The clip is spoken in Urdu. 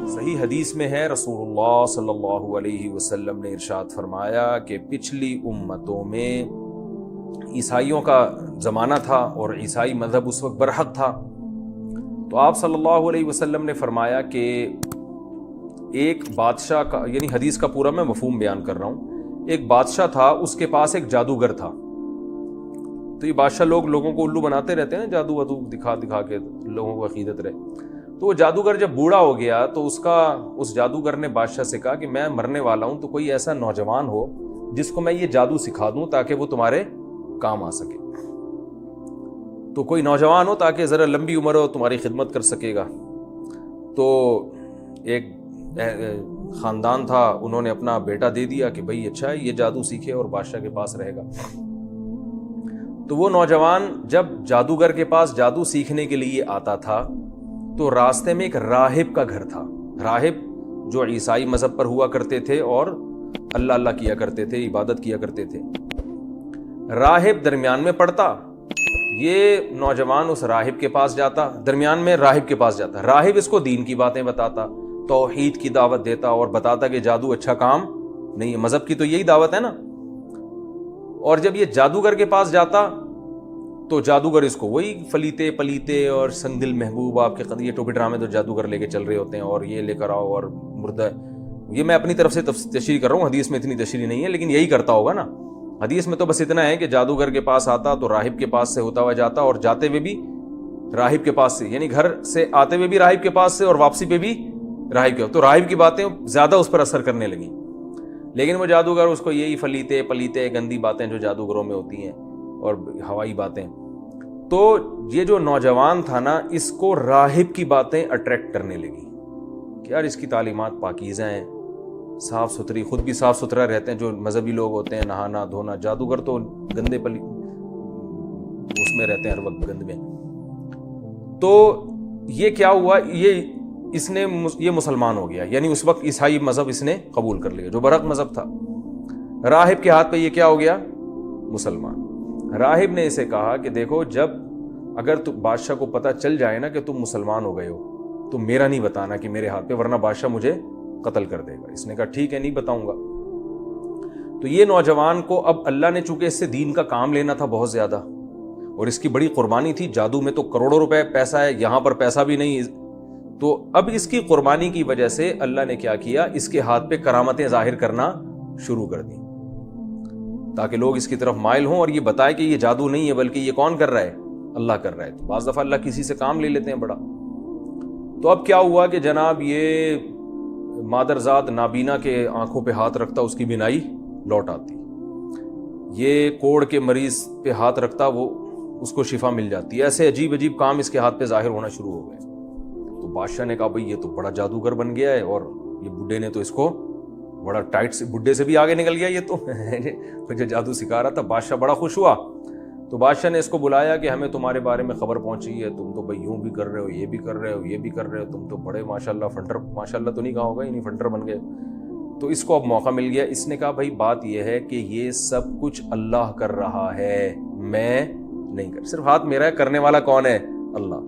صحیح حدیث میں ہے، رسول اللہ صلی اللہ علیہ وسلم نے ارشاد فرمایا کہ پچھلی امتوں میں عیسائیوں کا زمانہ تھا اور عیسائی مذہب اس وقت برحق تھا، تو آپ صلی اللہ علیہ وسلم نے فرمایا کہ ایک بادشاہ کا، یعنی حدیث کا پورا میں مفہوم بیان کر رہا ہوں، ایک بادشاہ تھا، اس کے پاس ایک جادوگر تھا۔ تو یہ بادشاہ لوگوں کو الو بناتے رہتے ہیں، جادو وادو دکھا کے لوگوں کو عقیدت رہے۔ تو وہ جادوگر جب بوڑھا ہو گیا تو اس جادوگر نے بادشاہ سے کہا کہ میں مرنے والا ہوں، تو کوئی ایسا نوجوان ہو جس کو میں یہ جادو سکھا دوں تاکہ وہ تمہارے کام آ سکے، تو کوئی نوجوان ہو تاکہ ذرا لمبی عمر ہو، تمہاری خدمت کر سکے گا۔ تو ایک خاندان تھا، انہوں نے اپنا بیٹا دے دیا کہ بھائی اچھا ہے، یہ جادو سیکھے اور بادشاہ کے پاس رہے گا۔ تو وہ نوجوان جب جادوگر کے پاس جادو سیکھنے کے لیے آتا تھا تو راستے میں ایک راہب کا گھر تھا۔ راہب جو عیسائی مذہب پر ہوا کرتے تھے اور اللہ اللہ کیا کرتے تھے، عبادت کیا کرتے تھے۔ راہب درمیان میں پڑتا، یہ نوجوان اس راہب کے پاس جاتا، درمیان میں راہب کے پاس جاتا، راہب اس کو دین کی باتیں بتاتا، توحید کی دعوت دیتا اور بتاتا کہ جادو اچھا کام نہیں ہے، مذہب کی تو یہی دعوت ہے نا۔ اور جب یہ جادوگر کے پاس جاتا تو جادوگر اس کو وہی فلیتے پلیتے اور سنگ دل محبوب، آپ کے یہ ٹوپی ڈرامے تو جادوگر لے کے چل رہے ہوتے ہیں، اور یہ لے کر آؤ اور مردہ، یہ میں اپنی طرف سے تشریح کر رہا ہوں، حدیث میں اتنی تشریح نہیں ہے، لیکن یہی کرتا ہوگا نا۔ حدیث میں تو بس اتنا ہے کہ جادوگر کے پاس آتا تو راہب کے پاس سے ہوتا ہوا جاتا، اور جاتے ہوئے بھی راہب کے پاس سے، یعنی گھر سے آتے ہوئے بھی راہب کے پاس سے اور واپسی پہ بھی راہب کے، تو راہب کی باتیں زیادہ اس پر اثر کرنے لگیں۔ لیکن وہ جادوگر اس کو یہی فلیتے پلیتے گندی باتیں جو جادوگروں میں ہوتی ہیں اور ہوائی باتیں، تو یہ جو نوجوان تھا نا، اس کو راہب کی باتیں اٹریکٹ کرنے لگی کہ یار اس کی تعلیمات پاکیزہ ہیں، صاف ستھری، خود بھی صاف ستھرا رہتے ہیں، جو مذہبی لوگ ہوتے ہیں نہانا دھونا، جادوگر تو گندے پلی اس میں رہتے ہیں ہر وقت گند میں۔ تو یہ کیا ہوا، یہ مسلمان ہو گیا، یعنی اس وقت عیسائی مذہب اس نے قبول کر لیا جو برحق مذہب تھا۔ راہب کے ہاتھ پہ یہ کیا ہو گیا، مسلمان۔ راہب نے اسے کہا کہ دیکھو، جب اگر بادشاہ کو پتہ چل جائے نا کہ تم مسلمان ہو گئے ہو تو میرا نہیں بتانا کہ میرے ہاتھ پہ، ورنہ بادشاہ مجھے قتل کر دے گا۔ اس نے کہا ٹھیک ہے، نہیں بتاؤں گا۔ تو یہ نوجوان کو اب اللہ نے چونکہ اس سے دین کا کام لینا تھا بہت زیادہ، اور اس کی بڑی قربانی تھی، جادو میں تو کروڑوں روپے پیسہ ہے، یہاں پر پیسہ بھی نہیں، تو اب اس کی قربانی کی وجہ سے اللہ نے کیا کیا، اس کے ہاتھ پہ کرامتیں ظاہر کرنا شروع کر دی تاکہ لوگ اس کی طرف مائل ہوں اور یہ بتائے کہ یہ جادو نہیں ہے بلکہ یہ کون کر رہا ہے، اللہ کر رہا ہے۔ تو بعض دفعہ اللہ کسی سے کام لے لیتے ہیں بڑا۔ تو اب کیا ہوا کہ جناب یہ مادرزاد نابینا کے آنکھوں پہ ہاتھ رکھتا، اس کی بینائی لوٹ آتی، یہ کوڑ کے مریض پہ ہاتھ رکھتا، وہ اس کو شفا مل جاتی۔ ایسے عجیب عجیب کام اس کے ہاتھ پہ ظاہر ہونا شروع ہو گئے۔ تو بادشاہ نے کہا بھئی یہ تو بڑا جادوگر بن گیا ہے، اور یہ بڈھے نے تو اس کو بڑا ٹائٹ سے، بڈھے سے بھی آگے نکل گیا یہ تو جو جادو سکھا رہا تھا۔ بادشاہ بڑا خوش ہوا، تو بادشاہ نے اس کو بلایا کہ ہمیں تمہارے بارے میں خبر پہنچی ہے، تم تو بھئی یوں بھی کر رہے ہو، یہ بھی کر رہے ہو، یہ بھی کر رہے ہو، تم تو بڑے ماشاءاللہ فنٹر، ماشاءاللہ تو نہیں کہا ہوگا، یعنی فنٹر بن گئے۔ تو اس کو اب موقع مل گیا۔ اس نے کہا بھئی بات یہ ہے کہ یہ سب کچھ اللہ کر رہا ہے، میں نہیں کر، صرف ہاتھ میرا ہے، کرنے والا کون ہے، اللہ۔